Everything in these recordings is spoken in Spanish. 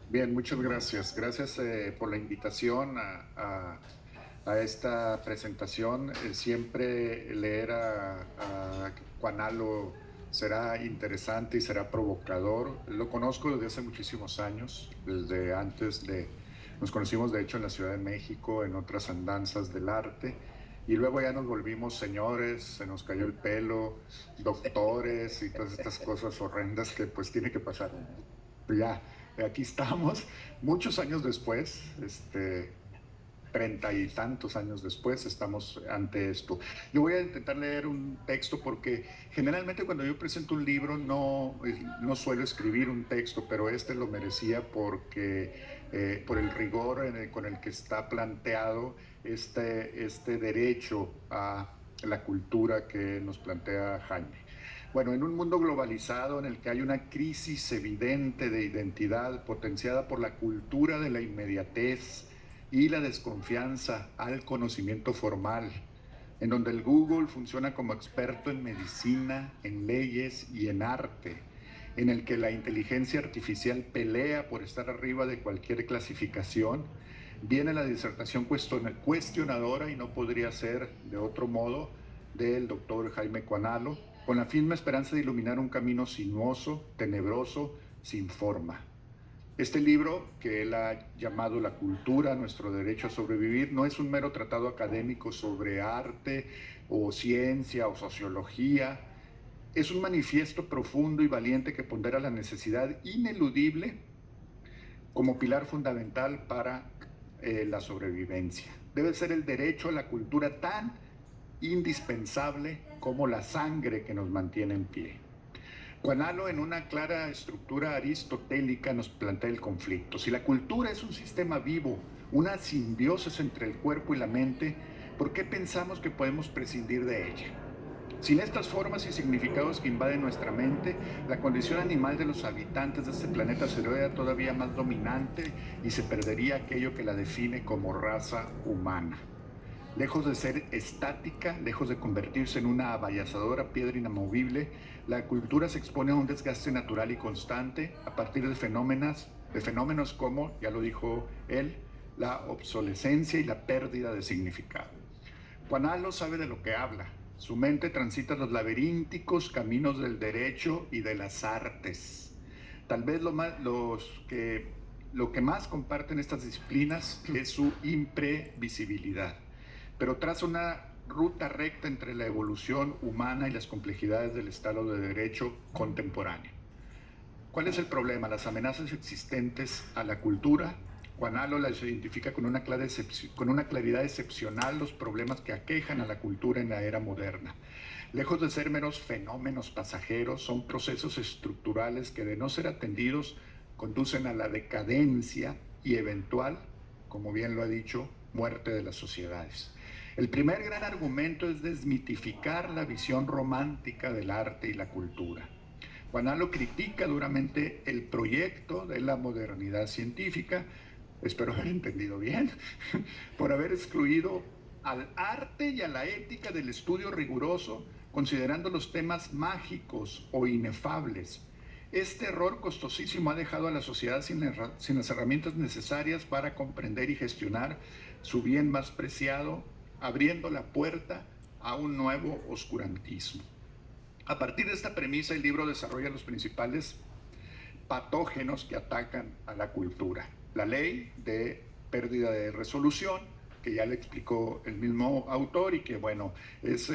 Bien, muchas gracias. Gracias por la invitación a esta presentación. Siempre leer a Juanalo será interesante y será provocador. Lo conozco desde hace muchísimos años, desde antes de... Nos conocimos, de hecho, en la Ciudad de México, en otras andanzas del arte. Y luego ya nos volvimos señores, se nos cayó el pelo, doctores y todas estas cosas horrendas que pues tiene que pasar. Ya, aquí estamos, muchos años después, 30 y tantos años después, estamos ante esto. Yo voy a intentar leer un texto porque generalmente cuando yo presento un libro no suelo escribir un texto, pero este lo merecía porque por el rigor con el que está planteado este derecho a la cultura que nos plantea Jaime. Bueno, en un mundo globalizado en el que hay una crisis evidente de identidad potenciada por la cultura de la inmediatez y la desconfianza al conocimiento formal, en donde el Google funciona como experto en medicina, en leyes y en arte, en el que la inteligencia artificial pelea por estar arriba de cualquier clasificación, viene la disertación cuestionadora, y no podría ser de otro modo, del doctor Jaime Cuanalo, con la firme esperanza de iluminar un camino sinuoso, tenebroso, sin forma. Este libro, que él ha llamado La cultura, nuestro derecho a sobrevivir, no es un mero tratado académico sobre arte o ciencia o sociología. Es un manifiesto profundo y valiente que pondera la necesidad ineludible como pilar fundamental para la sobrevivencia. Debe ser el derecho a la cultura tan indispensable como la sangre que nos mantiene en pie. Juanalo, en una clara estructura aristotélica, nos plantea el conflicto. Si la cultura es un sistema vivo, una simbiosis entre el cuerpo y la mente, ¿por qué pensamos que podemos prescindir de ella? Sin estas formas y significados que invaden nuestra mente, la condición animal de los habitantes de este planeta sería todavía más dominante y se perdería aquello que la define como raza humana. Lejos de ser estática, lejos de convertirse en una abayazadora piedra inamovible, la cultura se expone a un desgaste natural y constante a partir de fenómenos como, ya lo dijo él, la obsolescencia y la pérdida de significado. Juanalo sabe de lo que habla. Su mente transita los laberínticos caminos del derecho y de las artes. Tal vez lo que más comparten estas disciplinas es su imprevisibilidad, pero traza una ruta recta entre la evolución humana y las complejidades del Estado de Derecho contemporáneo. ¿Cuál es el problema? Las amenazas existentes a la cultura. Juanalo las identifica con una claridad excepcional los problemas que aquejan a la cultura en la era moderna. Lejos de ser meros fenómenos pasajeros, son procesos estructurales que, de no ser atendidos, conducen a la decadencia y eventual, como bien lo ha dicho, muerte de las sociedades. El primer gran argumento es desmitificar la visión romántica del arte y la cultura. Juanalo critica duramente el proyecto de la modernidad científica, espero haber entendido bien, por haber excluido al arte y a la ética del estudio riguroso, considerando los temas mágicos o inefables. Este error costosísimo ha dejado a la sociedad sin las herramientas necesarias para comprender y gestionar su bien más preciado, abriendo la puerta a un nuevo oscurantismo. A partir de esta premisa, el libro desarrolla los principales patógenos que atacan a la cultura. La ley de pérdida de resolución, que ya le explicó el mismo autor y que, bueno, es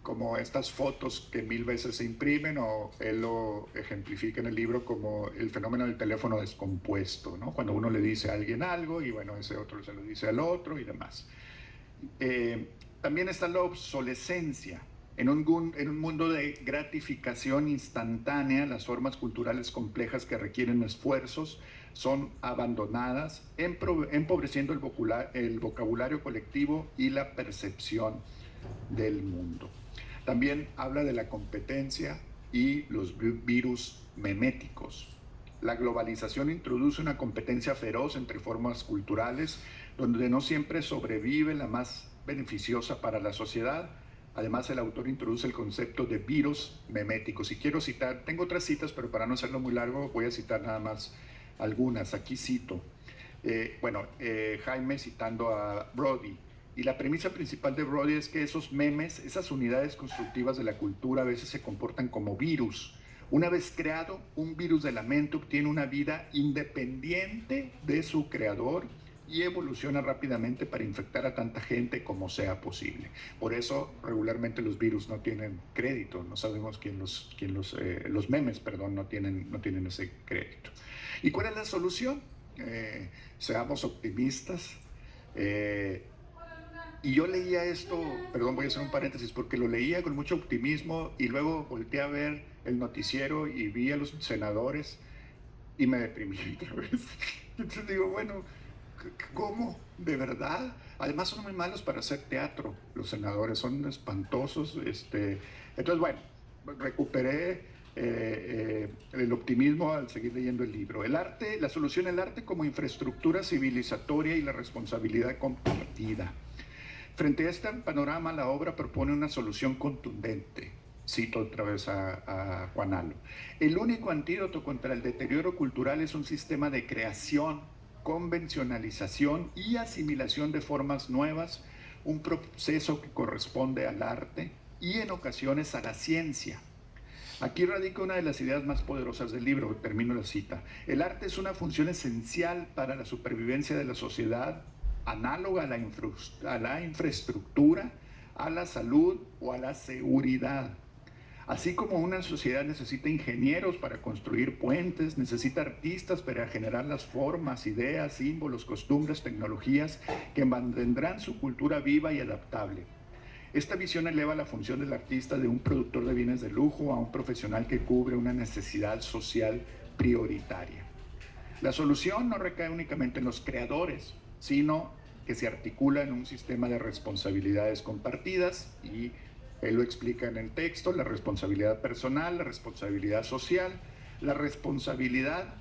como estas fotos que 1000 veces se imprimen, o él lo ejemplifica en el libro como el fenómeno del teléfono descompuesto, ¿no? Cuando uno le dice a alguien algo y, bueno, ese otro se lo dice al otro y demás. También está la obsolescencia. En un mundo de gratificación instantánea, las formas culturales complejas que requieren esfuerzos son abandonadas, empobreciendo el vocabulario colectivo y la percepción del mundo. También habla de la competencia y los virus meméticos. La globalización introduce una competencia feroz entre formas culturales, donde no siempre sobrevive la más beneficiosa para la sociedad. Además, el autor introduce el concepto de virus meméticos. Y quiero citar, tengo otras citas, pero para no hacerlo muy largo, voy a citar nada más algunas. Aquí cito, Jaime citando a Brody. Y la premisa principal de Brody es que esos memes, esas unidades constructivas de la cultura, a veces se comportan como virus. Una vez creado, un virus de la mente obtiene una vida independiente de su creador y evoluciona rápidamente para infectar a tanta gente como sea posible. Por eso regularmente los virus no tienen crédito, no sabemos los memes, perdón, no tienen ese crédito. ¿Y cuál es la solución? Seamos optimistas. Y yo leía esto, perdón, voy a hacer un paréntesis, porque lo leía con mucho optimismo y luego volteé a ver el noticiero y vi a los senadores y me deprimí otra vez. Entonces digo, bueno, ¿cómo? ¿De verdad? Además son muy malos para hacer teatro, los senadores, son espantosos. Entonces, bueno, recuperé el optimismo al seguir leyendo el libro. El arte, la solución al arte como infraestructura civilizatoria y la responsabilidad compartida. Frente a este panorama, la obra propone una solución contundente. Cito otra vez a Juan Alo. El único antídoto contra el deterioro cultural es un sistema de creación, convencionalización y asimilación de formas nuevas, un proceso que corresponde al arte y en ocasiones a la ciencia. Aquí radica una de las ideas más poderosas del libro, termino la cita. El arte es una función esencial para la supervivencia de la sociedad, análoga a la infraestructura, a la salud o a la seguridad. Así como una sociedad necesita ingenieros para construir puentes, necesita artistas para generar las formas, ideas, símbolos, costumbres, tecnologías que mantendrán su cultura viva y adaptable. Esta visión eleva la función del artista de un productor de bienes de lujo a un profesional que cubre una necesidad social prioritaria. La solución no recae únicamente en los creadores, sino que se articula en un sistema de responsabilidades compartidas y él lo explica en el texto: la responsabilidad personal, la responsabilidad social, la responsabilidad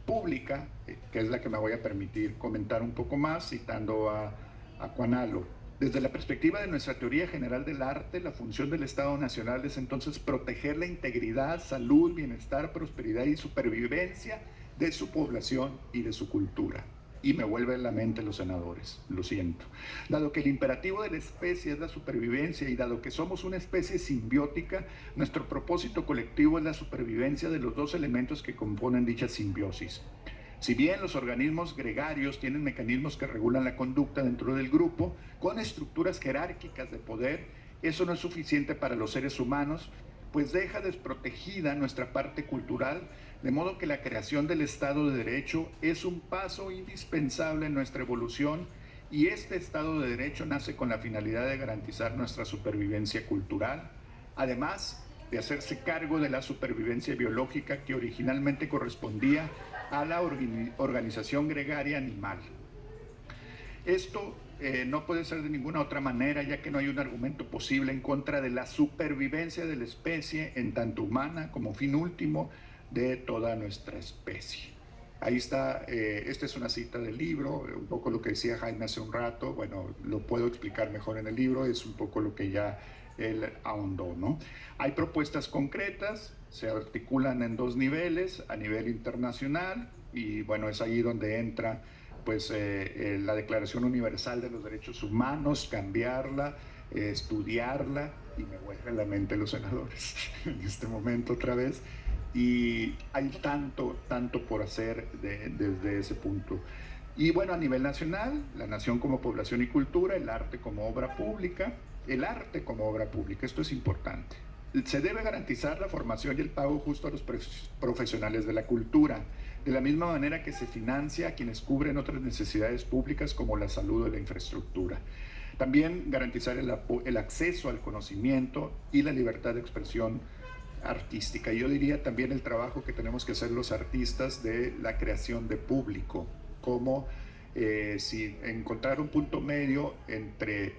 pública, que es la que me voy a permitir comentar un poco más citando a Juan Alo. Desde la perspectiva de nuestra teoría general del arte, la función del Estado Nacional es entonces proteger la integridad, salud, bienestar, prosperidad y supervivencia de su población y de su cultura. Y me vuelve en la mente los senadores, lo siento. Dado que el imperativo de la especie es la supervivencia y dado que somos una especie simbiótica, nuestro propósito colectivo es la supervivencia de los dos elementos que componen dicha simbiosis. Si bien los organismos gregarios tienen mecanismos que regulan la conducta dentro del grupo, con estructuras jerárquicas de poder, eso no es suficiente para los seres humanos, pues deja desprotegida nuestra parte cultural, de modo que la creación del Estado de Derecho es un paso indispensable en nuestra evolución, y este Estado de Derecho nace con la finalidad de garantizar nuestra supervivencia cultural, además de hacerse cargo de la supervivencia biológica que originalmente correspondía a la organización gregaria animal. Esto no puede ser de ninguna otra manera, ya que no hay un argumento posible en contra de la supervivencia de la especie en tanto humana como fin último de toda nuestra especie. Ahí está, esta es una cita del libro, un poco lo que decía Jaime hace un rato, bueno, lo puedo explicar mejor en el libro, es un poco lo que ya él ahondó, ¿no? Hay propuestas concretas, se articulan en dos niveles, a nivel internacional, y bueno, es ahí donde entra pues la Declaración Universal de los Derechos Humanos, cambiarla, estudiarla, y me vuelve a la mente los senadores en este momento otra vez, y hay tanto por hacer desde ese punto. Y bueno, a nivel nacional, la nación como población y cultura, el arte como obra pública, esto es importante. Se debe garantizar la formación y el pago justo a los profesionales de la cultura, de la misma manera que se financia a quienes cubren otras necesidades públicas como la salud o la infraestructura. También garantizar el acceso al conocimiento y la libertad de expresión artística. Yo diría también el trabajo que tenemos que hacer los artistas de la creación de público, como si encontrar un punto medio entre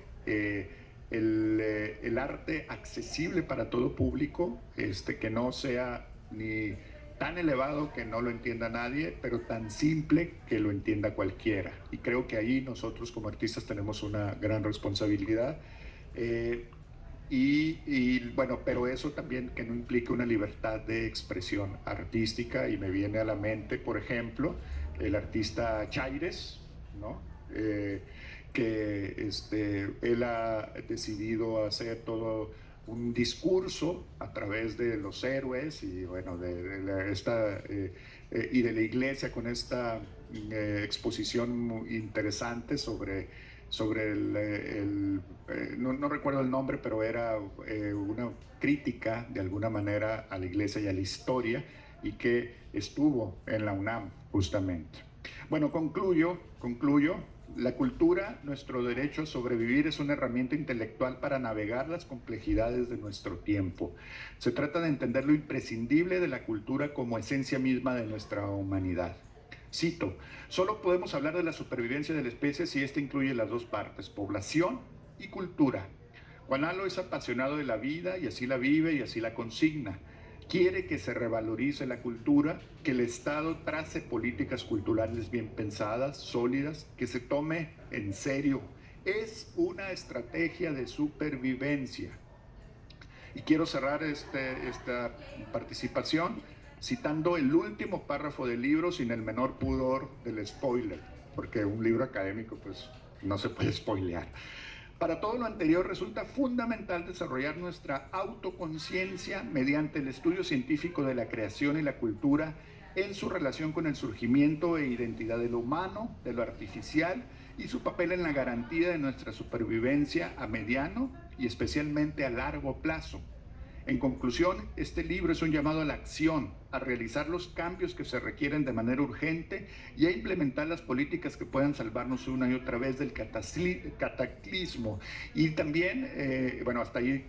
el arte accesible para todo público, que no sea ni tan elevado que no lo entienda nadie, pero tan simple que lo entienda cualquiera. Y creo que ahí nosotros como artistas tenemos una gran responsabilidad. Bueno, pero eso también que no implica una libertad de expresión artística, y me viene a la mente, por ejemplo, el artista Chaires, ¿no? Que él ha decidido hacer todo un discurso a través de los héroes y bueno, y de la iglesia, con esta exposición muy interesante sobre no recuerdo el nombre, pero era una crítica de alguna manera a la iglesia y a la historia, y que estuvo en la UNAM justamente. Bueno, concluyo. La cultura, nuestro derecho a sobrevivir, es una herramienta intelectual para navegar las complejidades de nuestro tiempo. Se trata de entender lo imprescindible de la cultura como esencia misma de nuestra humanidad. Cito: solo podemos hablar de la supervivencia de la especie si esta incluye las dos partes, población y cultura. Juan Lalo es apasionado de la vida y así la vive y así la consigna. Quiere que se revalorice la cultura, que el Estado trace políticas culturales bien pensadas, sólidas, que se tome en serio. Es una estrategia de supervivencia. Y quiero cerrar esta participación citando el último párrafo del libro sin el menor pudor del spoiler, porque un libro académico pues no se puede spoilear. Para todo lo anterior, resulta fundamental desarrollar nuestra autoconciencia mediante el estudio científico de la creación y la cultura en su relación con el surgimiento e identidad de lo humano, de lo artificial, y su papel en la garantía de nuestra supervivencia a mediano y especialmente a largo plazo. En conclusión, este libro es un llamado a la acción, a realizar los cambios que se requieren de manera urgente y a implementar las políticas que puedan salvarnos una y otra vez del cataclismo. Y también, bueno, hasta ahí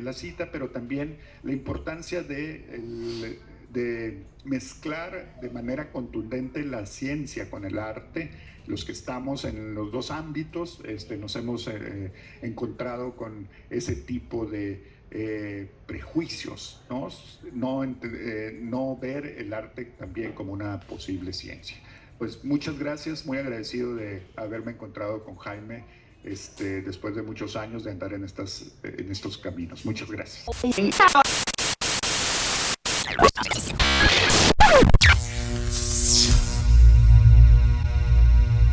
la cita, pero también la importancia de mezclar de manera contundente la ciencia con el arte. Los que estamos en los dos ámbitos nos hemos encontrado con ese tipo de prejuicios, ¿no? No ver el arte también como una posible ciencia. Pues muchas gracias, muy agradecido de haberme encontrado con Jaime después de muchos años de andar en estos caminos. Muchas gracias.